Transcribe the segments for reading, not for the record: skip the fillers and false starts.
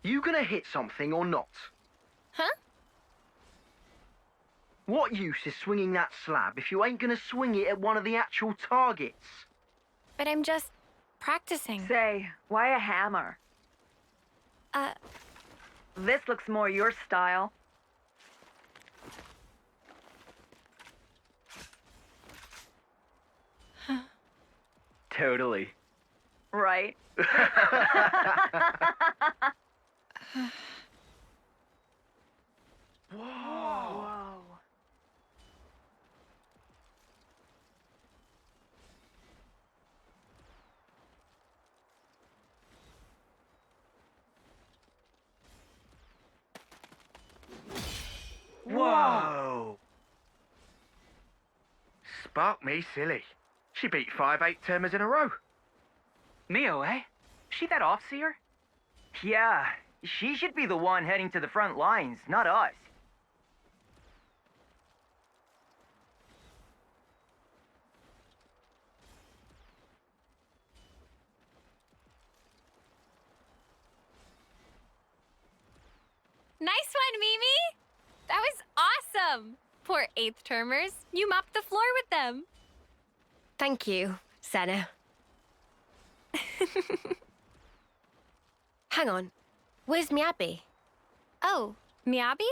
You gonna hit something or not? Huh? What use is swinging that slab if you ain't gonna swing it at one of the actual targets? But I'm just practicing. Say, why a hammer? This looks more your style. Totally. Right. Whoa. Whoa! Spark me silly. She beat 5 8-termers in a row. Mio, eh? She that off-seer? Yeah, she should be the one heading to the front lines, not us. Nice one, Mimi! That was awesome! Poor 8th-termers. You mopped the floor with them. Thank you, Senna. Hang on. Where's Miyabi? Oh, Miyabi?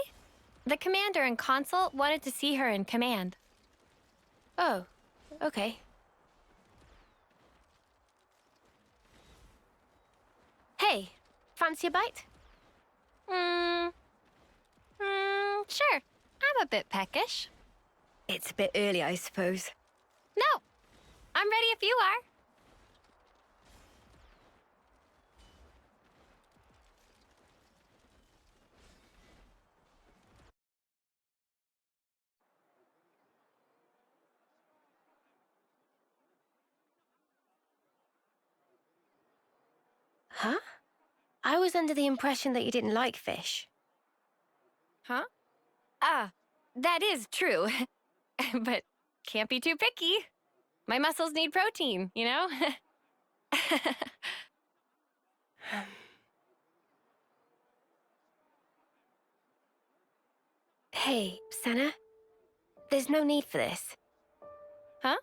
The commander and consul wanted to see her in command. Oh, okay. Hey, fancy a bite? Sure. I'm a bit peckish. It's a bit early, I suppose. No, I'm ready if you are. Huh? I was under the impression that you didn't like fish. Huh? Ah, that is true. But can't be too picky. My muscles need protein, you know? Hey, Senna. There's no need for this. Huh?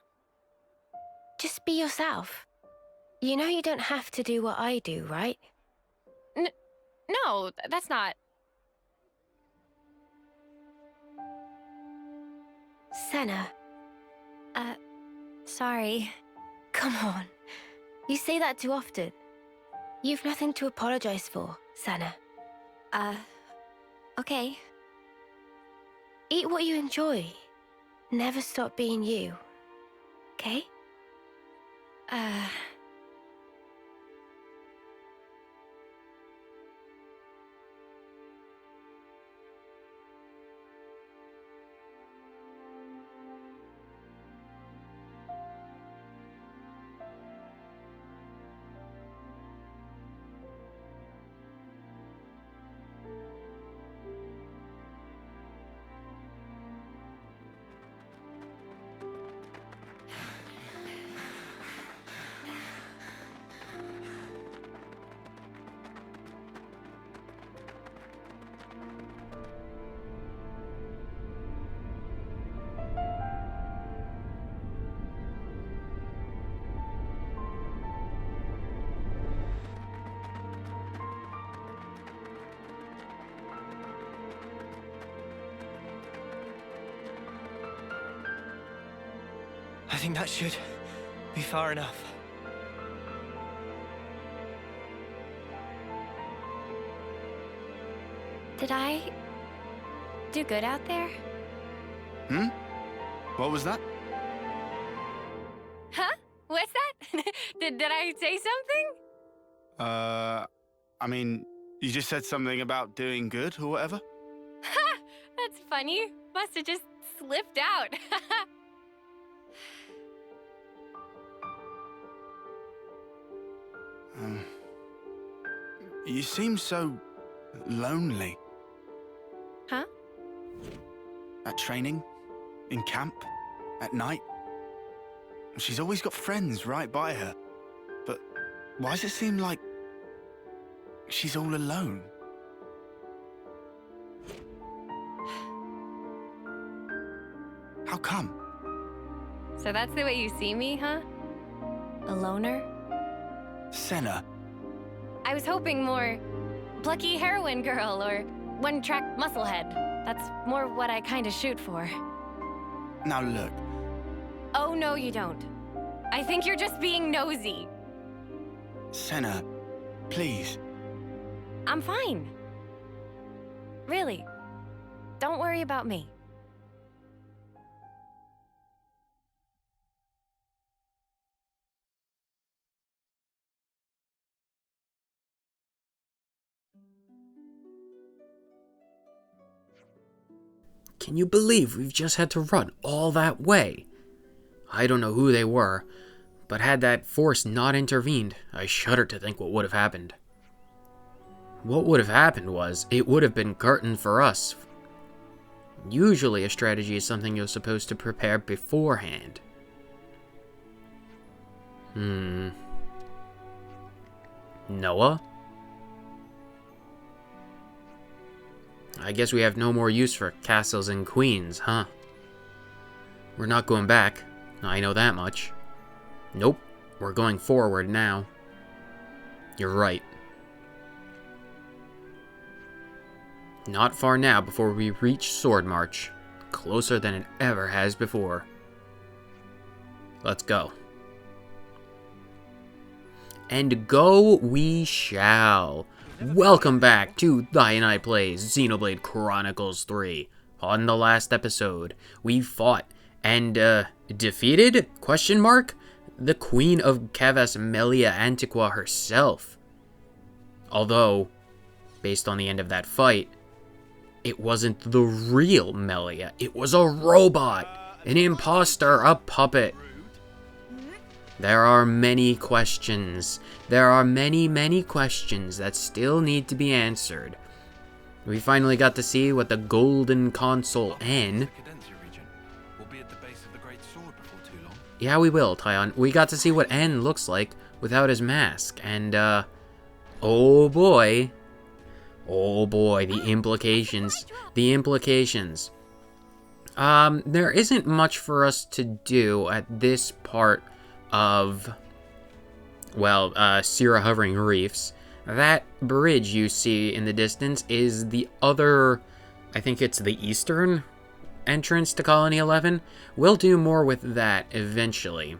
Just be yourself. You know you don't have to do what I do, right? No, that's not... Senna. Sorry. Come on. You say that too often. You've nothing to apologize for, Senna. Okay. Eat what you enjoy. Never stop being you. Okay? I think that should be far enough. Did I do good out there? Hmm? What was that? Huh? What's that? Did I say something? I mean, you just said something about doing good or whatever? Ha! That's funny. Must have just slipped out. You seem so lonely. Huh? At training, in camp, at night. She's always got friends right by her. But why does it seem like she's all alone? How come? So that's the way you see me, huh? A loner? Senna, I was hoping more plucky heroine girl or one-track musclehead. That's more what I kind of shoot for. now look. Oh, no, you don't. I think you're just being nosy. Senna, please. I'm fine. Really. Don't worry about me. Can you believe we've just had to run all that way? I don't know who they were, but had that force not intervened, I shudder to think what would have happened. What would have happened was, it would have been curtain for us. Usually a strategy is something you're supposed to prepare beforehand. Noah? I guess we have no more use for castles and queens, huh? We're not going back. I know that much. Nope. We're going forward now. You're right. Not far now before we reach Swordmarch. Closer than it ever has before. Let's go. And go we shall. Welcome back to I Plays Xenoblade Chronicles 3. On the last episode, we fought and, defeated? Question mark? The Queen of Kevas, Melia Antiqua herself. Although, based on the end of that fight, it wasn't the real Melia. It was a robot, an imposter, a puppet. There are many questions. There are many, many questions that still need to be answered. We finally got to see what the Golden Console N... Yeah, we will, Tyon. We got to see what N looks like without his mask. And, oh boy. Oh boy, the implications. The implications. There isn't much for us to do at this part of, well, Sierra Hovering Reefs. That bridge you see in the distance is the other, I think it's the eastern entrance to Colony 11. We'll do more with that eventually.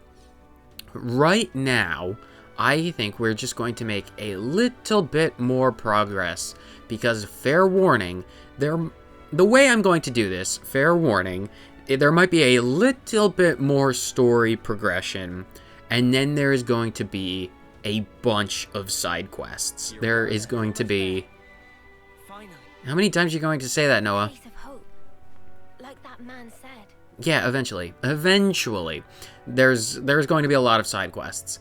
Right now, I think we're just going to make a little bit more progress, because fair warning, the way I'm going to do this, fair warning, there might be a little bit more story progression, and then there is going to be a bunch of side quests. There is going to be... How many times are you going to say that, Noah? Face of hope, like that man said. Yeah, eventually. Eventually. There's going to be a lot of side quests.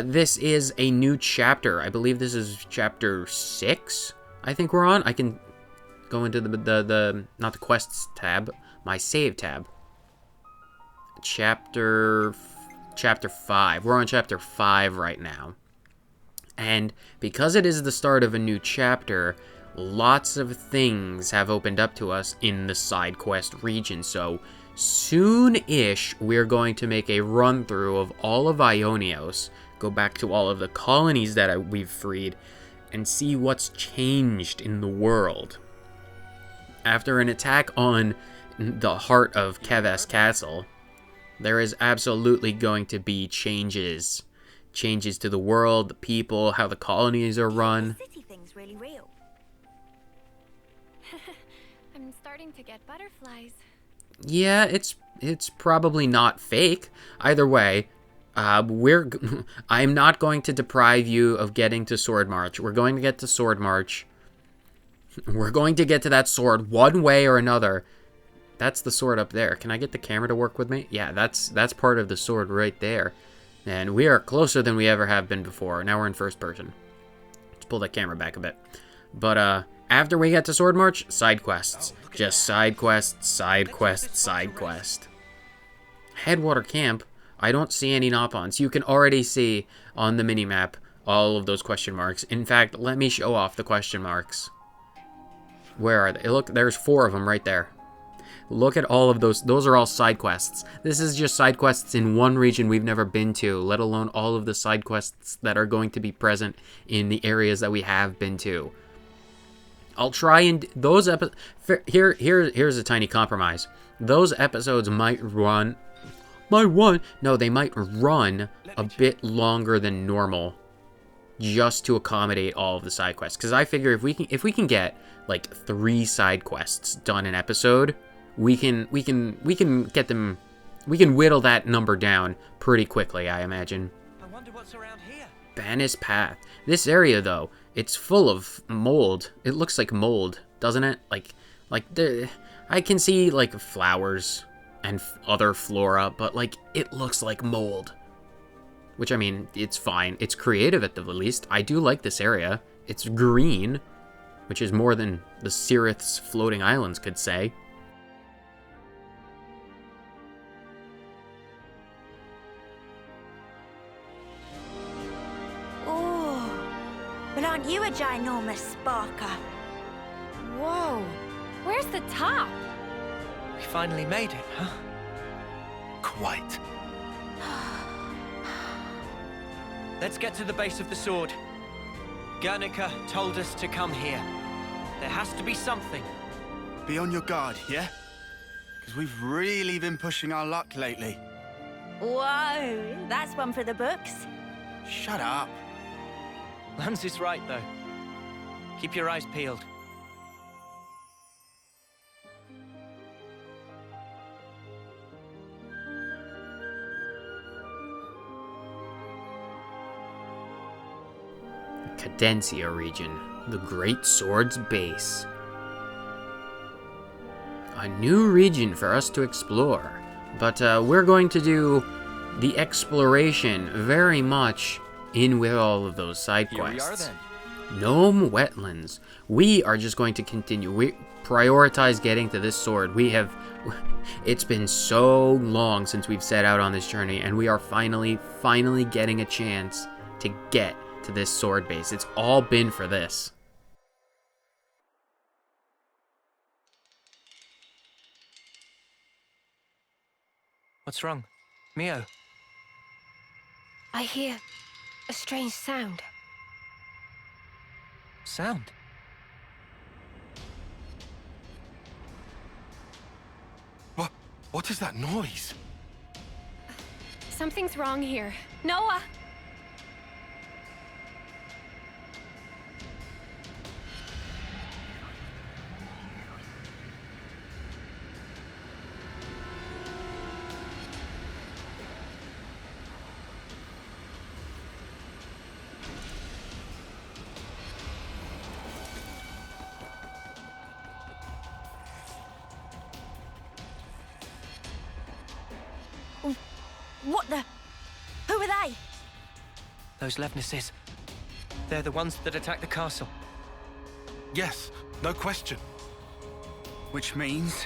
This is a new chapter. I believe this is chapter 6, I think we're on. I can go into the not the quests tab, my save tab. Chapter 5. We're on chapter 5 right now. And because it is the start of a new chapter, lots of things have opened up to us in the side quest region. So soon-ish, we're going to make a run-through of all of Aionios, go back to all of the colonies that we've freed, and see what's changed in the world. After an attack on the heart of Kevas Castle, there is absolutely going to be changes. Changes to the world, the people, how the colonies are run. The city thing's really real. I'm starting to get butterflies. Yeah, it's probably not fake. Either way, I'm not going to deprive you of getting to Swordmarch. We're going to get to Swordmarch. We're going to get to that sword one way or another. That's the sword up there. Can I get the camera to work with me? Yeah, that's part of the sword right there. And we are closer than we ever have been before. Now we're in first person. Let's pull that camera back a bit. But after we get to Swordmarch, side quests. Just side quest, side quest, side quest. Headwater Camp. I don't see any Nopons. You can already see on the minimap all of those question marks. In fact, let me show off the question marks. Where are they? Look, there's 4 of them right there. Look at all of those. Those are all side quests. This is just side quests in one region we've never been to, let alone all of the side quests that are going to be present in the areas that we have been to. I'll try and those episodes. Here's a tiny compromise. Those episodes might run. They might run a bit longer than normal, just to accommodate all of the side quests. Because I figure if we can get like 3 side quests done an episode, we can get them. We can whittle that number down pretty quickly, I imagine. I wonder what's around here. Banis Path. This area, though, it's full of mold. It looks like mold, doesn't it? I can see like flowers and other flora, but like it looks like mold. Which, I mean, it's fine. It's creative at the least. I do like this area. It's green, which is more than the Sirith's floating islands could say. Well, aren't you a ginormous sparker? Whoa. Where's the top? We finally made it, huh? Quite. Let's get to the base of the sword. Guernica told us to come here. There has to be something. Be on your guard, yeah? Because we've really been pushing our luck lately. Whoa, that's one for the books. Shut up. Lance is right, though. Keep your eyes peeled. Cadencia region, the Great Sword's base. A new region for us to explore, but we're going to do the exploration very much in with all of those side quests. Here we are, then. Gnome Wetlands. We are just going to continue. We prioritize getting to this sword. It's been so long since we've set out on this journey, and we are finally getting a chance to get to this sword base. It's all been for this. What's wrong? Mio? I hear a strange sound. Sound? What is that noise? Something's wrong here. Noah! What the? Who are they? Those Levnesses. They're the ones that attacked the castle. Yes, no question. Which means...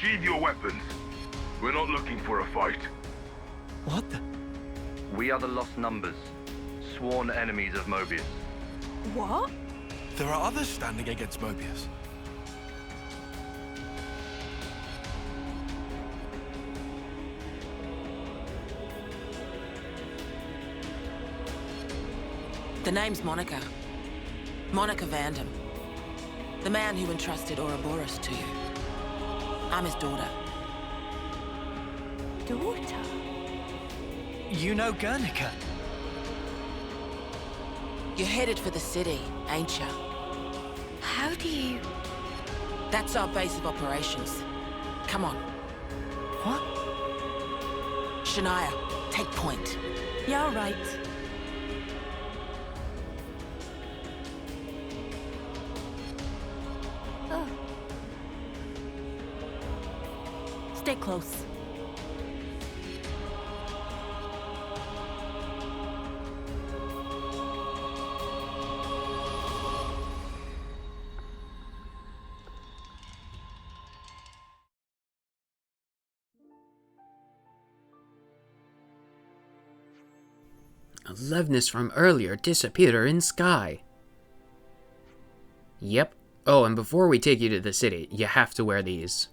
Sheathe your weapons. We're not looking for a fight. What the? We are the Lost Numbers, sworn enemies of Mobius. What? There are others standing against Mobius. The name's Monica. Monica Vandam. The man who entrusted Ouroboros to you. I'm his daughter. Daughter? You know Guernica? You're headed for the city, ain't you? How do you... That's our base of operations. Come on. What? Shania, take point. You're right. Stay close. Aliveness from earlier disappeared in sky. Yep. Oh, and before we take you to the city, you have to wear these.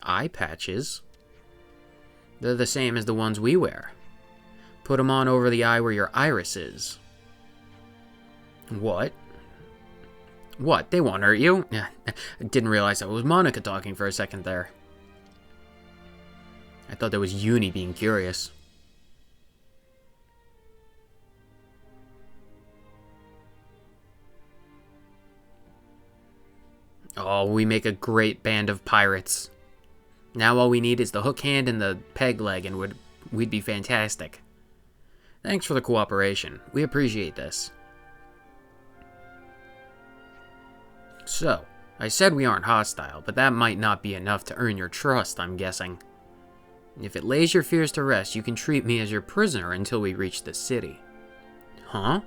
Eye patches. They're the same as the ones we wear. Put them on over the eye where your iris is. What? What? They won't hurt you? I didn't realize that was Monica talking for a second there. I thought that was Uni being curious. Oh, we make a great band of pirates. Now all we need is the hook hand and the peg leg, and we'd be fantastic. Thanks for the cooperation. We appreciate this. So, I said we aren't hostile, but that might not be enough to earn your trust, I'm guessing. If it lays your fears to rest, you can treat me as your prisoner until we reach the city. Huh?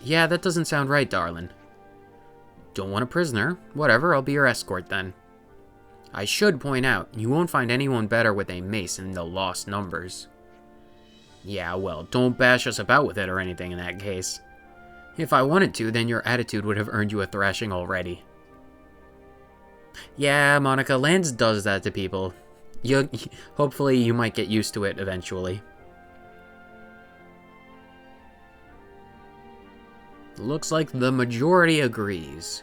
Yeah, that doesn't sound right, darling. Don't want a prisoner? Whatever, I'll be your escort then. I should point out, you won't find anyone better with a mace in the lost numbers. Yeah, well, don't bash us about with it or anything in that case. If I wanted to, then your attitude would have earned you a thrashing already. Yeah, Monica, Lance does that to people. Hopefully you might get used to it eventually. Looks like the majority agrees.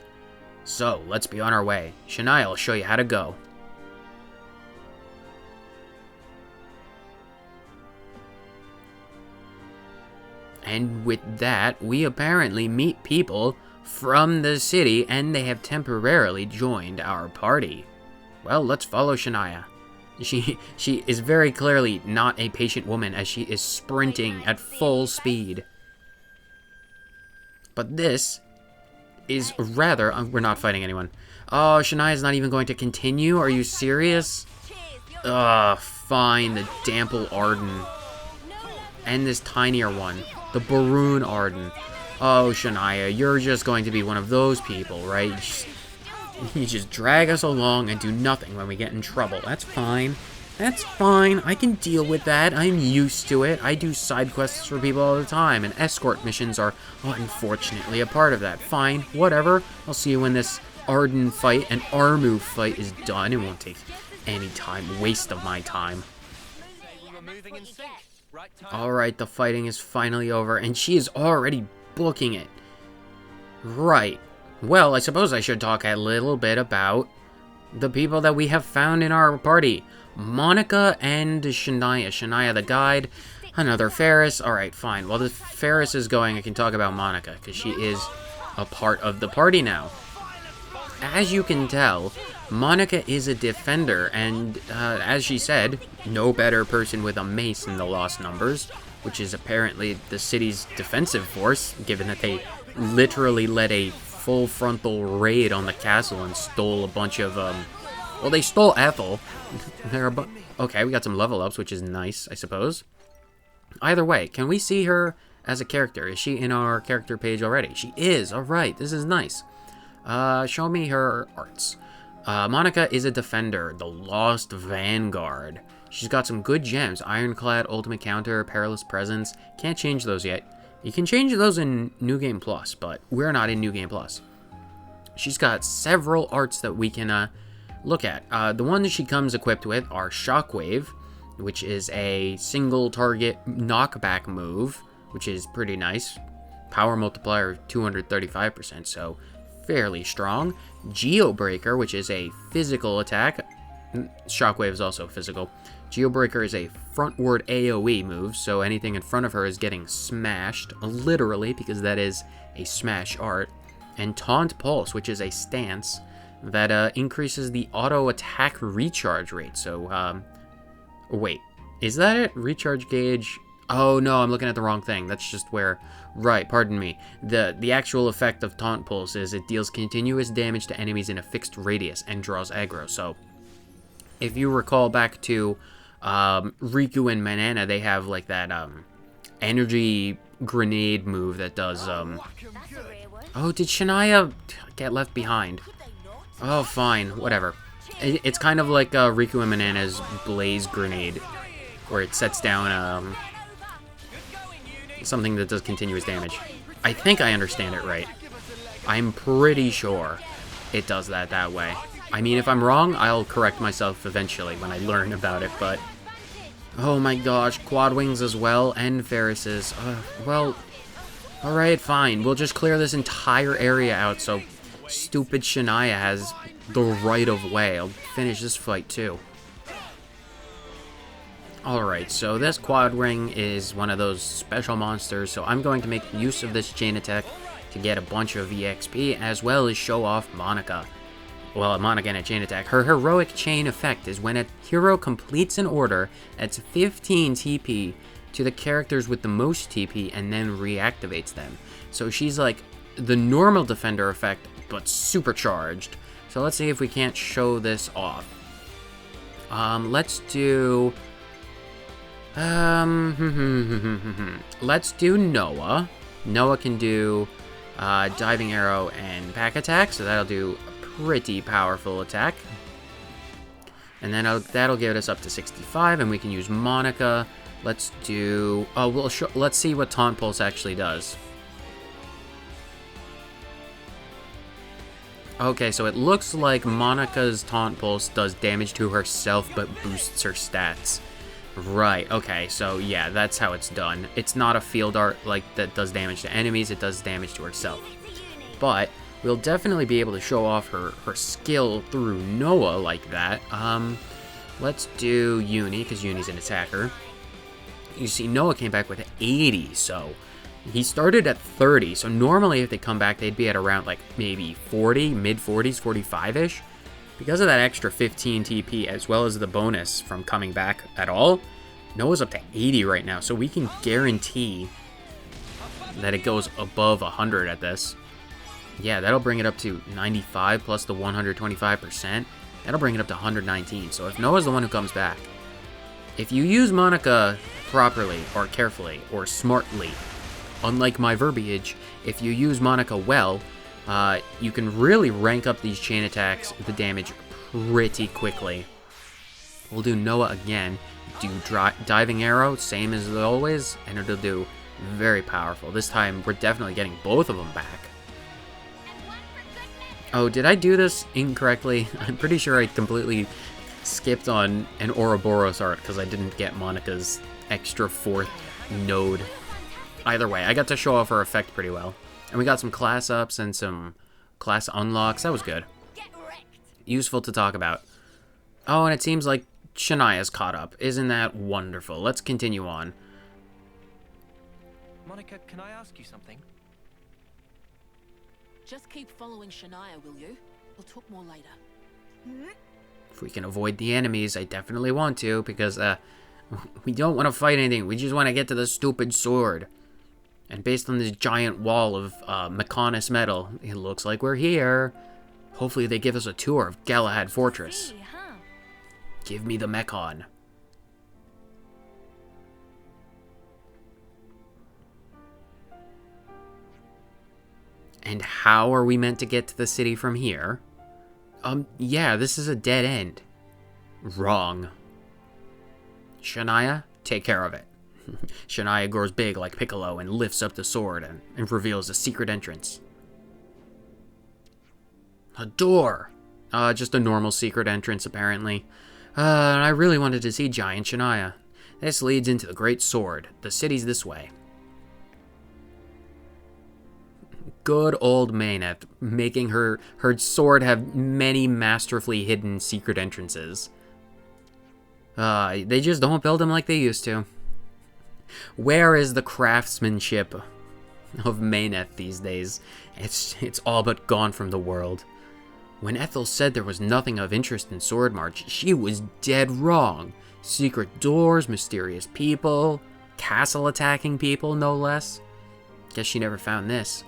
So, let's be on our way. Shania will show you how to go. And with that, we apparently meet people from the city, and they have temporarily joined our party. Well, let's follow Shania. She is very clearly not a patient woman, as she is sprinting at full speed. But this is rather... we're not fighting anyone. Oh, Shania's not even going to continue? Are you serious? Ugh, fine. The Dample Arden. And this tinier one. The Baroon Arden. Oh, Shania, you're just going to be one of those people, right? You just drag us along and do nothing when we get in trouble. That's fine. That's fine. I can deal with that. I'm used to it. I do side quests for people all the time, and escort missions are, unfortunately, a part of that. Fine. Whatever. I'll see you when this Arden fight and Armu fight is done. It won't take any time. Waste of my time. Alright, the fighting is finally over, and she is already booking it. Right. Well, I suppose I should talk a little bit about the people that we have found in our party. Monica and Shania. Shania the guide, another Ferris. Alright, fine. While the Ferris is going, I can talk about Monica, because she is a part of the party now. As you can tell, Monica is a defender, and as she said, no better person with a mace in the lost numbers, which is apparently the city's defensive force, given that they literally led a full frontal raid on the castle and stole a bunch of, well, they stole Ethel. Okay, we got some level ups, which is nice, I suppose. Either way, can we see her as a character? Is she in our character page already? She is, alright, this is nice. Show me her arts. Monica is a defender, the Lost Vanguard. She's got some good gems. Ironclad, Ultimate Counter, Perilous Presence. Can't change those yet. You can change those in New Game Plus, but we're not in New Game Plus. She's got several arts that we can look at. The one that she comes equipped with are Shockwave, which is a single target knockback move, which is pretty nice. Power multiplier of 235%, so fairly strong. Geobreaker, which is a physical attack. Shockwave is also physical. Geobreaker is a frontward AoE move, so anything in front of her is getting smashed, literally, because that is a smash art. And Taunt Pulse, which is a stance that increases the auto attack recharge rate. So, wait, is that it? Recharge gauge Oh no, I'm looking at the wrong thing. That's just where... Right, pardon me. The actual effect of Taunt Pulse is it deals continuous damage to enemies in a fixed radius and draws aggro. So, if you recall back to Riku and Manana, they have like that energy grenade move that does... Oh, did Shania get left behind? Oh, fine, whatever. It's kind of like Riku and Manana's Blaze Grenade, where it sets down something that does continuous damage. I think I understand it right. I'm pretty sure it does that way. I mean, if I'm wrong, I'll correct myself eventually when I learn about it, but... Oh my gosh, Quad Wings as well, and Ferris's. Well, alright, fine. We'll just clear this entire area out so stupid Shania has the right of way. I'll finish this fight too. Alright, so this Quad Ring is one of those special monsters, so I'm going to make use of this chain attack to get a bunch of EXP, as well as show off Monica. Well, Monica in a chain attack. Her heroic chain effect is when a hero completes an order, adds 15 TP to the characters with the most TP, and then reactivates them. So she's like the normal defender effect, but supercharged. So let's see if we can't show this off. Let's do... let's do Noah. Noah can do Diving Arrow and Pack Attack, so that'll do a pretty powerful attack. And then that'll get us up to 65, and we can use Monica. Let's do... Oh, let's see what Taunt Pulse actually does. Okay, so it looks like Monica's Taunt Pulse does damage to herself, but boosts her stats. Right, okay, so yeah, that's how it's done. It's not a field art like that does damage to enemies, it does damage to herself. But we'll definitely be able to show off her skill through Noah like that. Let's do Uni, because Uni's an attacker. You see, Noah came back with 80, so he started at 30, so normally if they come back, they'd be at around like maybe 40, mid-40s, 45-ish. Because of that extra 15 TP, as well as the bonus from coming back at all, Noah's up to 80 right now, so we can guarantee that it goes above 100 at this. Yeah, that'll bring it up to 95 plus the 125%. That'll bring it up to 119, so if Noah's the one who comes back, if you use Monica properly, or carefully, or smartly, unlike my verbiage, if you use Monica well, you can really rank up these chain attacks, the damage, pretty quickly. We'll do Noah again, do Diving Arrow, same as always, and it'll do very powerful. This time, we're definitely getting both of them back. Oh, did I do this incorrectly? I'm pretty sure I completely skipped on an Ouroboros art because I didn't get Monica's extra 4th node. Either way, I got to show off her effect pretty well. And we got some class ups and some class unlocks. That was good. Useful to talk about. Oh, and it seems like Shania's caught up. Isn't that wonderful? Let's continue on. Monica, can I ask you something? Just keep following Shania, will you? We'll talk more later. If we can avoid the enemies, I definitely want to, because we don't want to fight anything. We just want to get to the stupid sword. And based on this giant wall of Mechonis metal, it looks like we're here. Hopefully they give us a tour of Galahad Fortress. Give me the Mechon. And how are we meant to get to the city from here? Yeah, this is a dead end. Wrong. Shania, take care of it. Shania grows big like Piccolo and lifts up the sword and reveals a secret entrance. A door! Just a normal secret entrance, apparently. I really wanted to see Giant Shania. This leads into the Great Sword. The city's this way. Good old Mayneth, making her sword have many masterfully hidden secret entrances. They just don't build them like they used to. Where is the craftsmanship of Mayneth these days? It's all but gone from the world. When Ethel said there was nothing of interest in Swordmarch, she was dead wrong. Secret doors, mysterious people. castle attacking people, no less. Guess she never found this.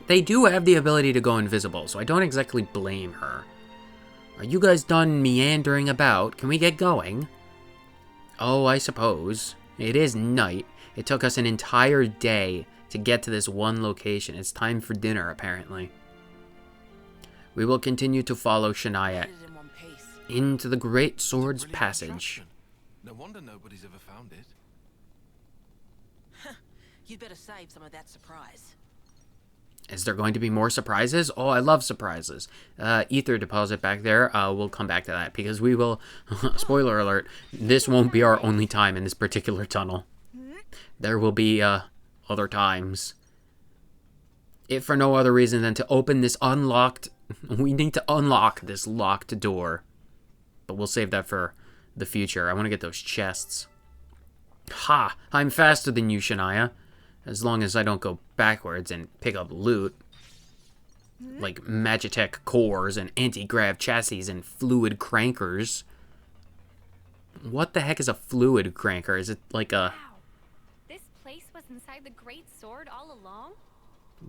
They do have the ability to go invisible, so I don't exactly blame her. Are you guys done meandering about? Can we get going? Oh, I suppose. It is night. It took us an entire day to get to this one location. It's time for dinner, apparently. We will continue to follow Shania into the Great Swords Passage. No wonder nobody's ever found it. You'd better save some of that surprise. Is there going to be more surprises? Oh, I love surprises. Ether deposit back there. We'll come back to that because we will... spoiler alert. This won't be our only time in this particular tunnel. There will be other times. If for no other reason than to open this unlocked... We need to unlock this locked door. But we'll save that for the future. I want to get those chests. Ha! I'm faster than you, Shania. As long as I don't go backwards and pick up loot. Like Magitech cores and anti-grav chassis and fluid crankers. What the heck is a fluid cranker? Is it like a... Wow. This place was inside the Great Sword all along?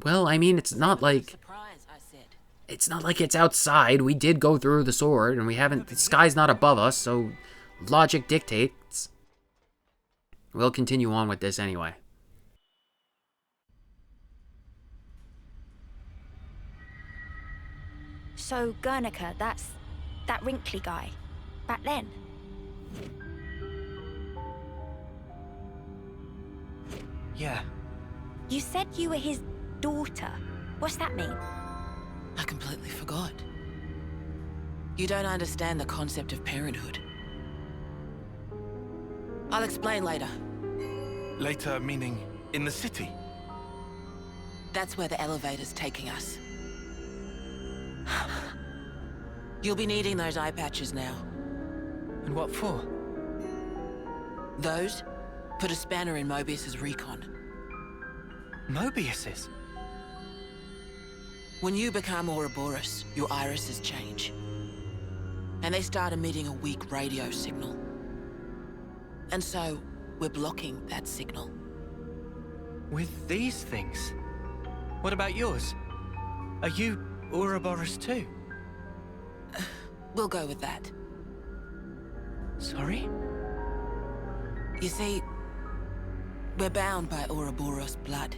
Well, I mean, it's not like... Surprise, I said. It's not like it's outside. We did go through the sword, and we haven't... The sky's not above us, so logic dictates. We'll continue on with this anyway. So, Guernica, that's that wrinkly guy. Back then. Yeah. You said you were his daughter. What's that mean? I completely forgot. You don't understand the concept of parenthood. I'll explain later. Later, meaning in the city? That's where the elevator's taking us. You'll be needing those eye patches now. And what for? Those put a spanner in Mobius's recon. Mobius's? When you become Ouroboros, your irises change. And they start emitting a weak radio signal. And so, we're blocking that signal. With these things? What about yours? Are you Ouroboros too? We'll go with that. Sorry? You see, we're bound by Ouroboros blood.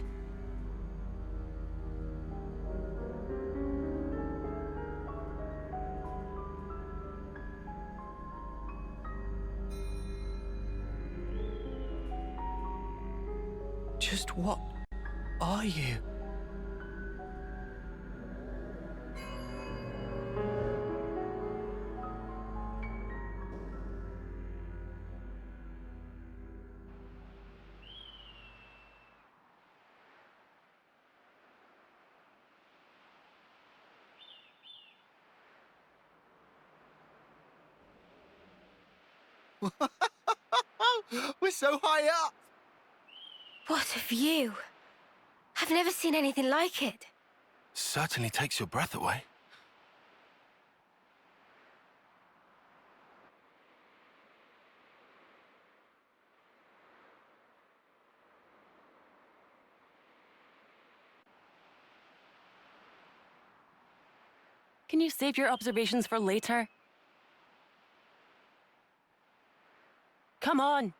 Just what are you? We're so high up! What a view! I've never seen anything like it. Certainly takes your breath away. Can you save your observations for later? Come on!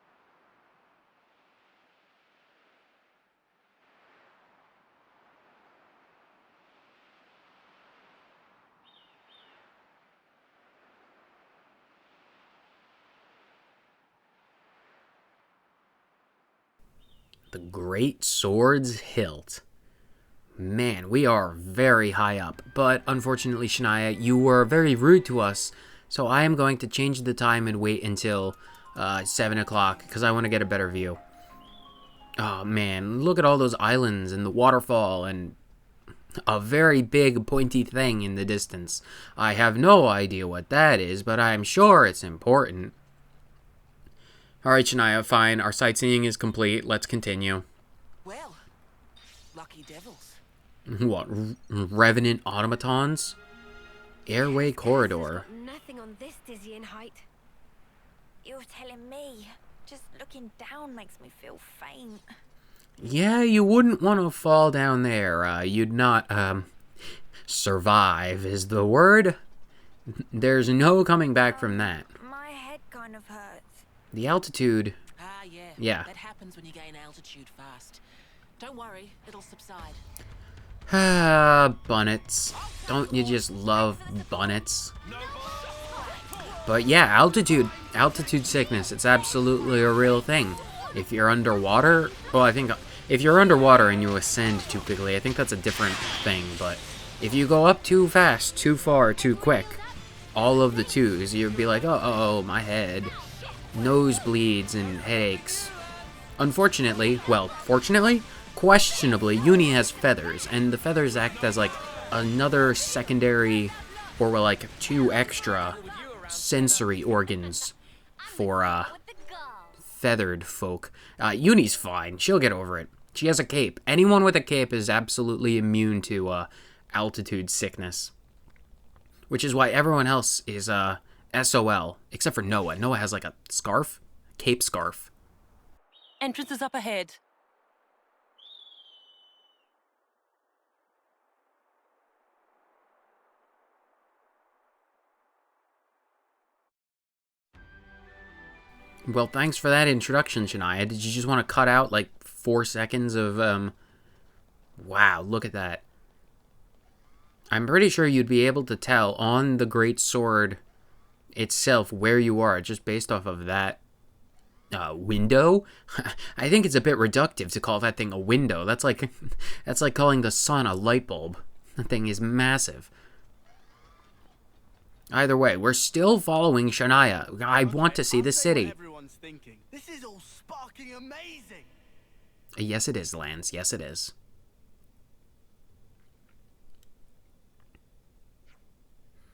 The Great Sword's Hilt. Man, we are very high up. But unfortunately, Shania, you were very rude to us. So I am going to change the time and wait until 7 o'clock because I want to get a better view. Oh man, look at all those islands and the waterfall and a very big pointy thing in the distance. I have no idea what that is, but I'm sure it's important. Alright, Shania, fine. Our sightseeing is complete. Let's continue. Well, lucky devils. What? Revenant automatons? Airway corridor. Nothing on this dizzying height. You're telling me. Just looking down makes me feel faint. Yeah, you wouldn't want to fall down there. You'd not, survive is the word. There's no coming back from that. My head kind of hurts. The altitude... Ah, yeah. Yeah. That happens when you gain altitude fast. Don't worry, it'll subside. Ah, bunnets. Don't you just love bunnets? But yeah, altitude sickness, it's absolutely a real thing. If you're underwater, well, I think if you're underwater and you ascend too quickly, I think that's a different thing, but if you go up too fast, too far, too quick, all of the twos, you'd be like, oh, my head. Nosebleeds and headaches. Unfortunately, well, fortunately, questionably, Uni has feathers, and the feathers act as like another secondary, or like 2 extra sensory organs for feathered folk. Uni's fine. She'll get over it. She has a cape. Anyone with a cape is absolutely immune to altitude sickness. Which is why everyone else is SOL, except for Noah. Noah has like a scarf? Cape scarf. Entrance is up ahead. Well, thanks for that introduction, Shania. Did you just want to cut out like 4 seconds of, wow, look at that. I'm pretty sure you'd be able to tell on the Great Sword itself where you are just based off of that window. I think it's a bit reductive to call that thing a window. That's like calling the sun a light bulb. That thing is massive. Either way, we're still following Shania. I want to see the city. Thinking. This is all sparking amazing. Yes, it is, Lance. Yes, it is.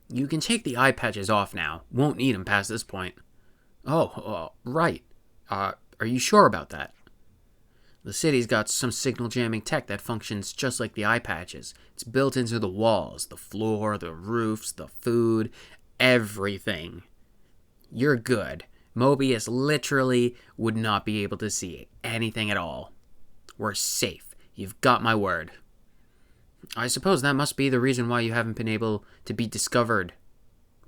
You can take the eye patches off now. Won't need them past this point. Oh, right. Are you sure about that? The city's got some signal jamming tech that functions just like the eye patches. It's built into the walls, the floor, the roofs, the food, everything. You're good. Mobius literally would not be able to see anything at all. We're safe. You've got my word. I suppose that must be the reason why you haven't been able to be discovered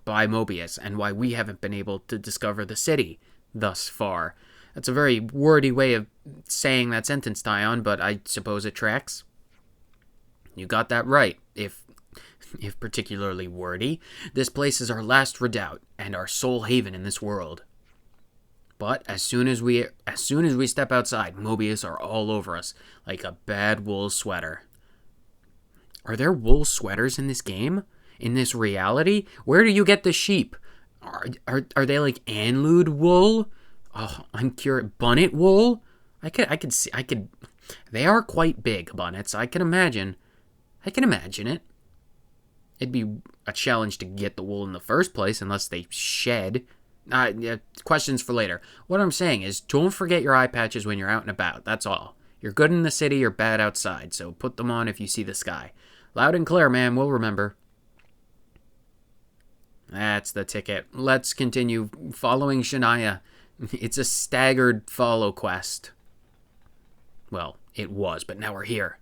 by Mobius, and why we haven't been able to discover the city thus far. That's a very wordy way of saying that sentence, Tyon, but I suppose it tracks. You got that right, if particularly wordy. This place is our last redoubt, and our sole haven in this world. But as soon as we step outside, Mobius are all over us, like a bad wool sweater. Are there wool sweaters in this game? In this reality? Where do you get the sheep? Are they like Anlude wool? Oh, I'm curious. Bunnet wool? I could see. They are quite big, bunnets. I can imagine it. It'd be a challenge to get the wool in the first place unless they shed. Yeah, questions for later. What I'm saying is, don't forget your eye patches when you're out and about. That's all. You're good in the city, you're bad outside, so put them on if you see the sky. Loud and clear, man. We'll remember. That's the ticket. Let's continue following Shania. It's a staggered follow quest. Well, it was, but now we're here.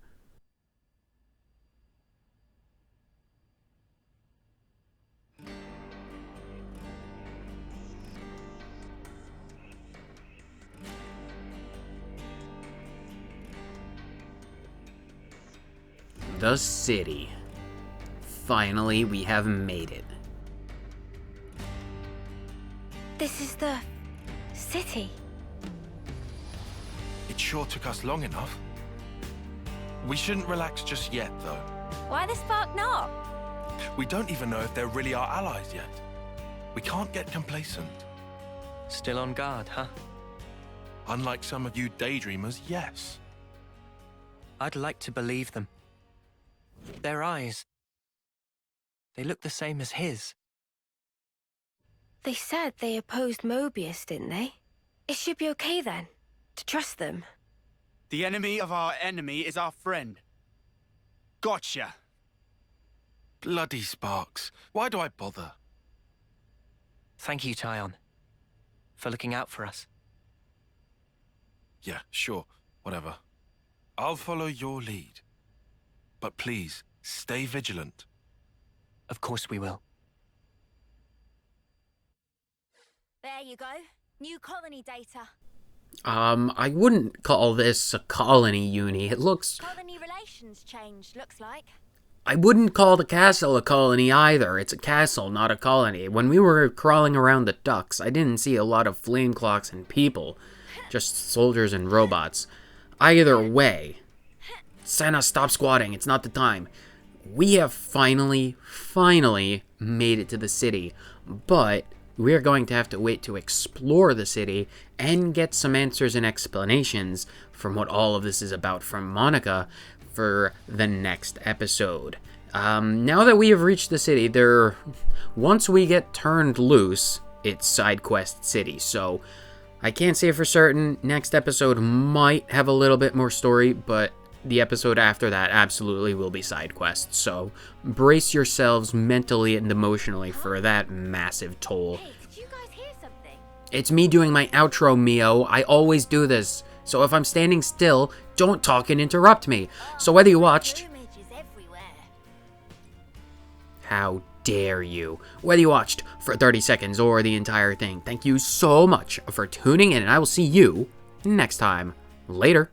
The city. Finally, we have made it. This is the city. It sure took us long enough. We shouldn't relax just yet, though. Why the spark not? We don't even know if they're really our allies yet. We can't get complacent. Still on guard, huh? Unlike some of you daydreamers, yes. I'd like to believe them. Their eyes. They look the same as his. They said they opposed Mobius, didn't they? It should be okay then, to trust them. The enemy of our enemy is our friend. Gotcha. Bloody Sparks. Why do I bother? Thank you, Tyon, for looking out for us. Yeah, sure. Whatever. I'll follow your lead. But please, stay vigilant. Of course we will. There you go. New colony data. I wouldn't call this a colony, Uni. It looks... Colony relations changed, looks like. I wouldn't call the castle a colony either. It's a castle, not a colony. When we were crawling around the ducks, I didn't see a lot of flame clocks and people. Just soldiers and robots. Either way. Senna, stop squatting. It's not the time. We have finally made it to the city. But we're going to have to wait to explore the city and get some answers and explanations from what all of this is about from Monica for the next episode. Now that we have reached the city, once we get turned loose, it's side quest city. So I can't say for certain. Next episode might have a little bit more story, but the episode after that absolutely will be side quests. So brace yourselves mentally and emotionally for that massive toll. Hey, did you guys hear something? It's me doing my outro, Mio. I always do this. So if I'm standing still, don't talk and interrupt me. So whether you watched... How dare you? Whether you watched for 30 seconds or the entire thing, thank you so much for tuning in, and I will see you next time. Later.